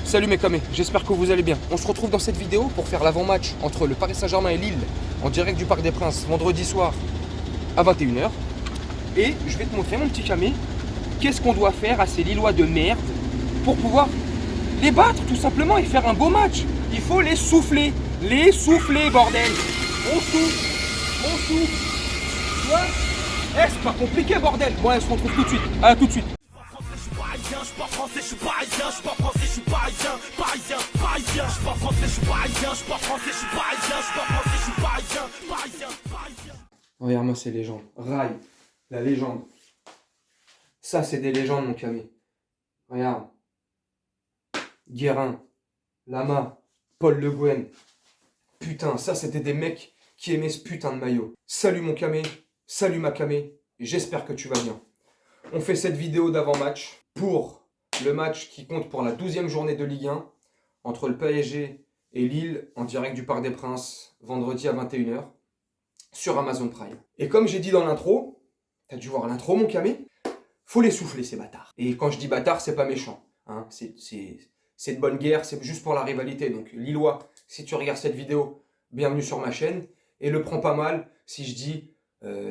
Salut mes camés, j'espère que vous allez bien. On se retrouve dans cette vidéo pour faire l'avant-match entre le Paris Saint-Germain et Lille en direct du Parc des Princes vendredi soir à 21h. Et je vais te montrer mon petit camé, qu'est-ce qu'on doit faire à ces Lillois de merde pour pouvoir les battre tout simplement et faire un beau match. Il faut les souffler bordel. On souffle. Tu vois? C'est pas compliqué bordel. Bon, on se retrouve tout de suite. À tout de suite. Je suis pas français, je suis parisien, je suis pas français, je suis parisien, parisien, parisien, je suis pas français, je suis parisien, je suis pas français, je suis parisien, je suis pas français, je suis parisien, parisien, parisien. Regarde-moi ces légendes. Rai, la légende. Ça, c'est des légendes, mon camé. Regarde. Guérin, Lama, Paul Le Guen. Putain, ça, c'était des mecs qui aimaient ce putain de maillot. Salut mon camé, salut ma camé, et j'espère que tu vas bien. On fait cette vidéo d'avant-match pour le match qui compte pour la 12e journée de Ligue 1 entre le PSG et Lille en direct du Parc des Princes vendredi à 21h sur Amazon Prime. Et comme j'ai dit dans l'intro, t'as dû voir l'intro mon camé, faut les souffler ces bâtards. Et quand je dis bâtard, c'est pas méchant, hein, c'est de bonne guerre, c'est juste pour la rivalité. Donc Lillois, si tu regardes cette vidéo, bienvenue sur ma chaîne, et le prends pas mal si je dis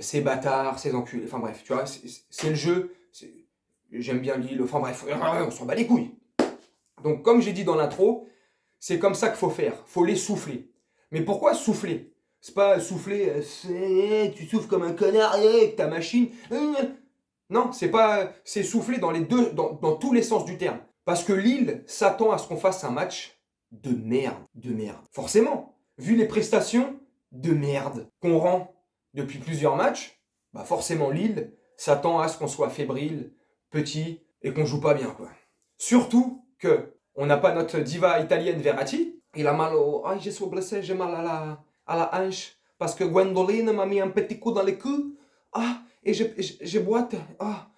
ces bâtards, ces enculés, enfin bref, tu vois, c'est le jeu, j'aime bien Lille, enfin bref, on s'en bat les couilles. Donc comme j'ai dit dans l'intro, c'est comme ça qu'il faut faire, faut les souffler. Mais pourquoi souffler? C'est pas souffler, tu souffles comme un connard avec ta machine. Non, c'est souffler dans les deux, dans tous les sens du terme. Parce que Lille s'attend à ce qu'on fasse un match de merde, de merde. Forcément, vu les prestations de merde qu'on rend depuis plusieurs matchs, bah forcément Lille s'attend à ce qu'on soit fébrile, petit et qu'on joue pas bien quoi. Surtout que on n'a pas notre diva italienne Verratti. Il a mal au... Ah, je suis blessé, j'ai mal à la hanche parce que Gwendoline m'a mis un petit coup dans le cul. Ah, et j'ai boité. Ah,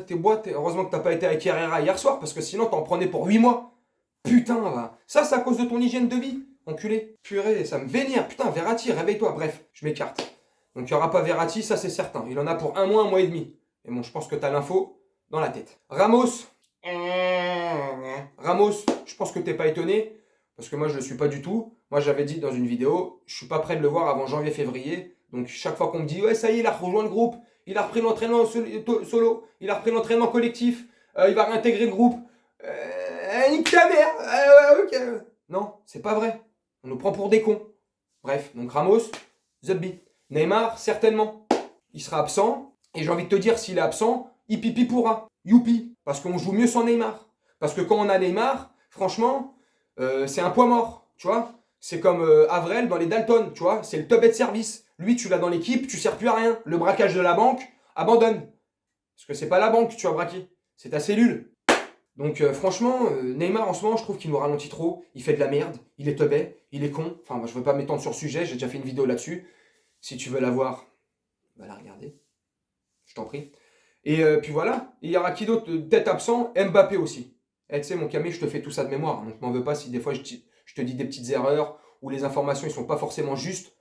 t'es boité. Heureusement que t'as pas été avec Herrera hier soir parce que sinon t'en prenais pour 8 mois. Putain, va. Ça, c'est à cause de ton hygiène de vie, enculé. Purée, ça me vénère. Putain, Verratti, réveille-toi. Bref, je m'écarte. Donc, il n'y aura pas Verratti, ça, c'est certain. Il en a pour un mois et demi. Et bon, je pense que tu as l'info dans la tête. Ramos, je pense que t'es pas étonné. Parce que moi, je le suis pas du tout. Moi, j'avais dit dans une vidéo, je suis pas prêt de le voir avant janvier-février. Donc, chaque fois qu'on me dit, ouais, ça y est, il a rejoint le groupe. Il a repris l'entraînement solo. Il a repris l'entraînement collectif. Il va réintégrer le groupe. Nique ta mère. Ok. Non, c'est pas vrai. On nous prend pour des cons. Bref, donc Ramos, Zubby. Neymar, certainement. Il sera absent. Et j'ai envie de te dire, s'il est absent, hipipi pourra. Youpi. Parce qu'on joue mieux sans Neymar. Parce que quand on a Neymar, franchement, c'est un poids mort. Tu vois? C'est comme Avrel dans les Dalton. Tu vois? C'est le top de service. Lui, tu l'as dans l'équipe, tu sers plus à rien. Le braquage de la banque, abandonne. Parce que c'est pas la banque que tu as braqué. C'est ta cellule. Donc franchement, Neymar en ce moment, je trouve qu'il nous ralentit trop. Il fait de la merde. Il est teubé. Il est con. Enfin, moi, je veux pas m'étendre sur le sujet. J'ai déjà fait une vidéo là-dessus. Si tu veux la voir, va la regarder. Je t'en prie. Et puis voilà. Et il y aura qui d'autre tête absent? Mbappé aussi. Et tu sais, mon camé, je te fais tout ça de mémoire. Donc m'en veux pas si des fois je te dis des petites erreurs ou les informations ne sont pas forcément justes.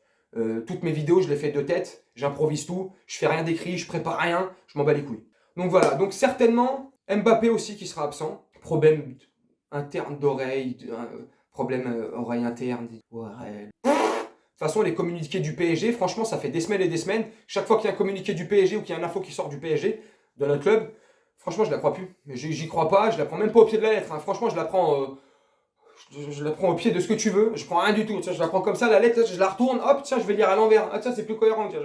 Toutes mes vidéos, je les fais de tête. J'improvise tout. Je fais rien d'écrit. Je prépare rien. Je m'en bats les couilles. Donc voilà. Donc certainement, Mbappé aussi qui sera absent. Problème interne d'oreille. Problème oreille interne. Ouais. De toute façon, les communiqués du PSG, franchement, ça fait des semaines et des semaines. Chaque fois qu'il y a un communiqué du PSG ou qu'il y a une info qui sort du PSG, de notre club, franchement, je la crois plus. J'y crois pas, je la prends même pas au pied de la lettre. Hein. Franchement, je la prends au pied de ce que tu veux. Je prends rien du tout. Tiens, je la prends comme ça, la lettre, je la retourne, hop, tiens, je vais lire à l'envers. Ah tiens, c'est plus cohérent. Tiens,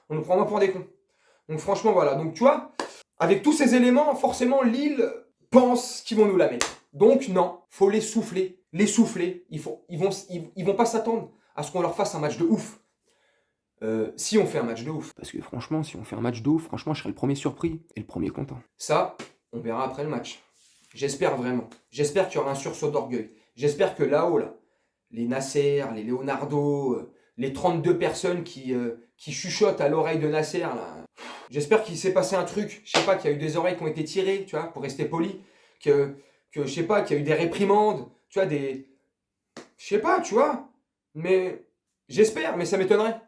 on nous prend moins pour des cons. Donc franchement, voilà. Donc tu vois, avec tous ces éléments, forcément, Lille pense qu'ils vont nous la mettre. Donc non, faut les souffler. Les souffler. Ils vont pas s'attendre à ce qu'on leur fasse un match de ouf. Si on fait un match de ouf. Parce que franchement, si on fait un match de ouf, franchement, je serai le premier surpris et le premier content. Ça, on verra après le match. J'espère vraiment. J'espère qu'il y aura un sursaut d'orgueil. J'espère que là-haut, là, les Nasser, les Leonardo, les 32 personnes qui chuchotent à l'oreille de Nasser, là, j'espère qu'il s'est passé un truc. Je sais pas, qu'il y a eu des oreilles qui ont été tirées, tu vois, pour rester poli. Que je sais pas, qu'il y a eu des réprimandes. Tu vois, je sais pas, tu vois. Mais j'espère, mais ça m'étonnerait.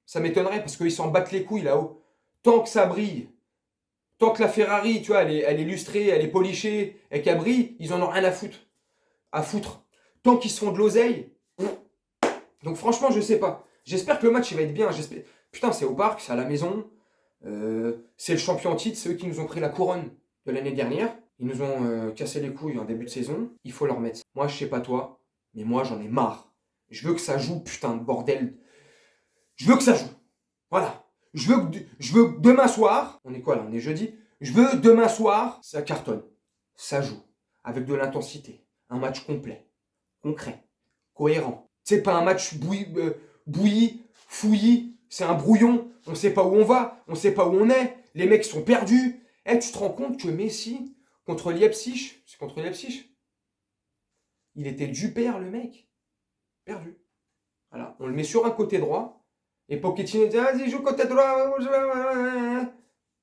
Ça m'étonnerait parce qu'ils s'en battent les couilles là-haut. Tant que ça brille, Tant que la Ferrari, tu vois, elle est lustrée, elle est polichée, et qu'elle brille, ils en ont rien à foutre. Tant qu'ils se font de l'oseille. Donc franchement, je sais pas. J'espère que le match il va être bien. Putain, c'est au parc, c'est à la maison. C'est le champion en titre, c'est eux qui nous ont pris la couronne de l'année dernière. Ils nous ont cassé les couilles en début de saison. Il faut leur mettre. Moi, je sais pas toi, mais moi, j'en ai marre. Je veux que ça joue, putain de bordel. Je veux que ça joue. Voilà. Je veux que demain soir, on est quoi là? On est jeudi. Je veux demain soir, ça cartonne. Ça joue. Avec de l'intensité. Un match complet. Concret. Cohérent. C'est pas un match bouilli, fouillis. C'est un brouillon. On sait pas où on va. On sait pas où on est. Les mecs sont perdus. Tu te rends compte que Messi, contre Leipzig, c'est contre Leipzig, il était du père, le mec. Perdu. Voilà. On le met sur un côté droit. Et Pochettino dit, vas-y, joue côté droit.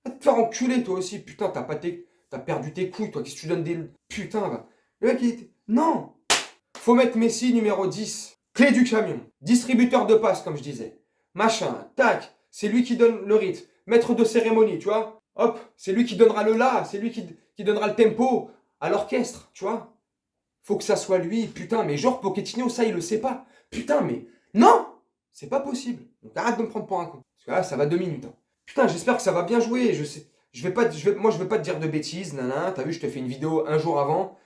Va te faire enculer, toi aussi. Putain, t'as perdu tes couilles, toi. Qu'est-ce que tu donnes des... Putain, va. Le mec, il était... Non. Faut mettre Messi numéro 10. Clé du camion. Distributeur de passes, comme je disais. Machin. Tac. C'est lui qui donne le rythme. Maître de cérémonie, tu vois. Hop. C'est lui qui donnera le là. C'est lui qui donnera le tempo à l'orchestre, tu vois. Faut que ça soit lui. Putain, mais genre Pochettino, ça, il le sait pas. Putain, mais... Non. C'est pas possible. Donc arrête de me prendre pour un con. Parce que là, ça va 2 minutes. Hein. Putain, j'espère que ça va bien jouer. Je sais. Moi, je veux pas te dire de bêtises. Nana. T'as vu, je te fais une vidéo un jour avant.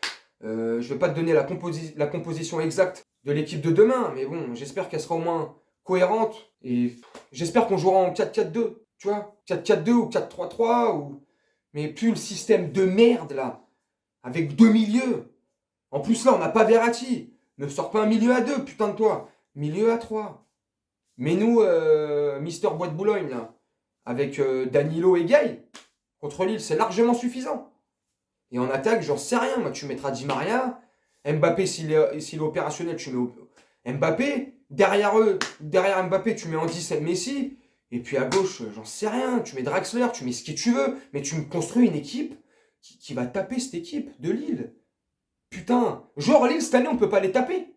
Je vais pas te donner la composition exacte de l'équipe de demain. Mais bon, j'espère qu'elle sera au moins cohérente. Et j'espère qu'on jouera en 4-4-2. Tu vois, 4-4-2 ou 4-3-3. Mais plus le système de merde, là. Avec 2 milieux. En plus, là, on n'a pas Verratti. Ne sors pas un milieu à 2, putain de toi. Milieu à 3. Mais nous, Mister Bois de Boulogne, là, avec Danilo et Gay, contre Lille, c'est largement suffisant. Et en attaque, j'en sais rien. Moi, tu mettras Di Maria. Mbappé, s'il est opérationnel, tu mets Mbappé. Derrière Mbappé, tu mets en 10 Messi. Et puis à gauche, j'en sais rien. Tu mets Draxler, tu mets ce que tu veux. Mais tu me construis une équipe qui va taper cette équipe de Lille. Putain. Genre, Lille, cette année, on peut pas les taper.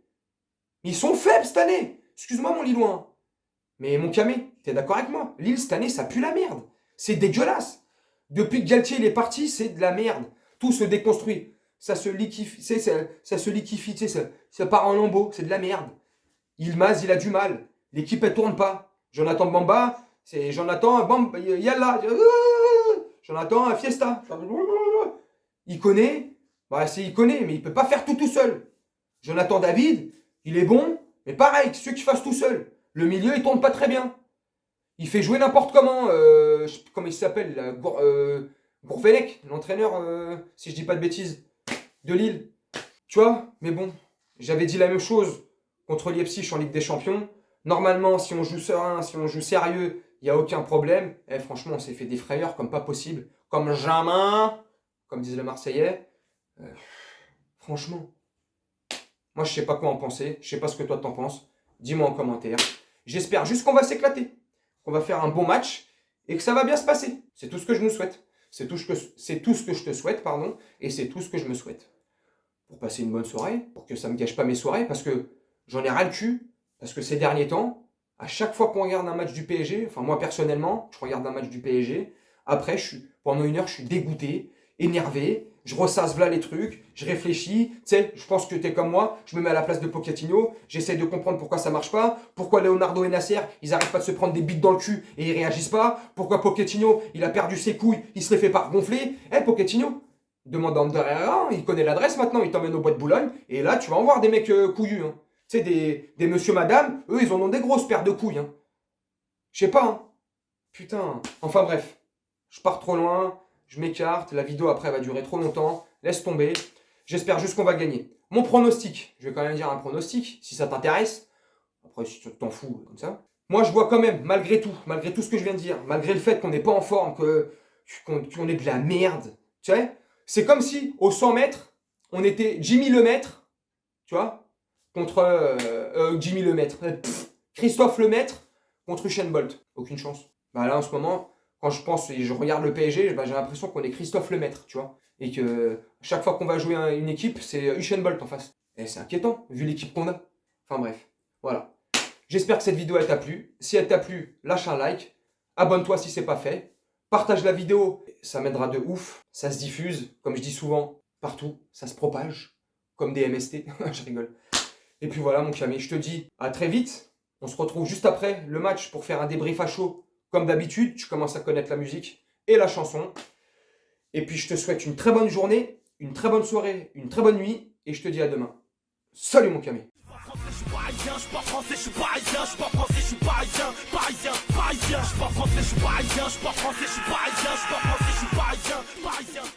Ils sont faibles cette année. Excuse-moi, mon Lillois. Mais mon Camé, t'es d'accord avec moi? Lille, cette année, ça pue la merde. C'est dégueulasse. Depuis que Galtier il est parti, c'est de la merde. Tout se déconstruit. Ça se liquifie, ça part en lambeaux, c'est de la merde. Ilmaz, il a du mal. L'équipe, elle tourne pas. Jonathan Bamba, c'est Jonathan Yalla. Jonathan Fiesta. Il connaît, il connaît, mais il peut pas faire tout seul. Jonathan David, il est bon, mais pareil, ceux qui fassent tout seul. Le milieu, il tourne pas très bien. Il fait jouer n'importe comment. Je sais plus comment il s'appelle, Gourvenec, l'entraîneur, si je dis pas de bêtises, de Lille. Tu vois, mais bon, j'avais dit la même chose contre Leipzig en Ligue des Champions. Normalement, si on joue serein, si on joue sérieux, il n'y a aucun problème. Franchement, on s'est fait des frayeurs comme pas possible. Comme jamais, comme disent les Marseillais. Franchement, moi, je sais pas quoi en penser. Je sais pas ce que toi t'en penses. Dis-moi en commentaire. J'espère juste qu'on va s'éclater. Qu'on va faire un bon match et que ça va bien se passer. C'est tout ce que je nous souhaite. C'est tout ce que je te souhaite, pardon. Et c'est tout ce que je me souhaite. Pour passer une bonne soirée, pour que ça ne me gâche pas mes soirées, parce que j'en ai ras le cul. Parce que ces derniers temps, à chaque fois qu'on regarde un match du PSG, enfin moi personnellement, je regarde un match du PSG, après, pendant 1 heure, je suis dégoûté, énervé, je ressasse là les trucs, je réfléchis, tu sais, je pense que t'es comme moi, je me mets à la place de Pochettino, j'essaie de comprendre pourquoi ça marche pas, pourquoi Leonardo et Nasser, ils arrêtent pas de se prendre des bites dans le cul et ils réagissent pas, pourquoi Pochettino, il a perdu ses couilles, il se les fait pas gonfler. Pochettino, demande à Ander Herrera, il connaît l'adresse maintenant, il t'emmène au Bois de Boulogne, et là, tu vas en voir des mecs couillus, hein. Tu sais, des monsieur madame, eux, ils en ont des grosses paires de couilles, hein. Je sais pas, hein. Putain, enfin bref, je pars trop loin, je m'écarte, la vidéo après va durer trop longtemps, laisse tomber. J'espère juste qu'on va gagner. Mon pronostic, je vais quand même dire un pronostic, si ça t'intéresse. Après, si tu t'en fous, comme ça. Moi, je vois quand même, malgré tout ce que je viens de dire, malgré le fait qu'on n'est pas en forme, qu'on est de la merde, tu sais, c'est comme si, au 100 mètres, on était Jimmy Lemaître, tu vois, contre Jimmy Lemaître, Christophe Lemaître contre Usain Bolt. Aucune chance. Bah là, en ce moment, quand je pense et je regarde le PSG, j'ai l'impression qu'on est Christophe Lemaître, tu vois. Et que chaque fois qu'on va jouer une équipe, c'est Usain Bolt en face. Et c'est inquiétant, vu l'équipe qu'on a. Enfin bref, voilà. J'espère que cette vidéo elle t'a plu. Si elle t'a plu, lâche un like. Abonne-toi si c'est pas fait. Partage la vidéo, ça m'aidera de ouf. Ça se diffuse, comme je dis souvent, partout. Ça se propage, comme des MST. Je rigole. Et puis voilà mon Camé, je te dis à très vite. On se retrouve juste après le match pour faire un débrief à chaud. Comme d'habitude, tu commences à connaître la musique et la chanson. Et puis je te souhaite une très bonne journée, une très bonne soirée, une très bonne nuit. Et je te dis à demain. Salut mon Camé. Je suis parisien, je suis pas français, je suis parisien, je suis pas français, je suis parisien, parisien, parisien, je suis pas français, je suis parisien, je suis pas français, je suis parisien, je suis pas français, je suis parisien, parisien.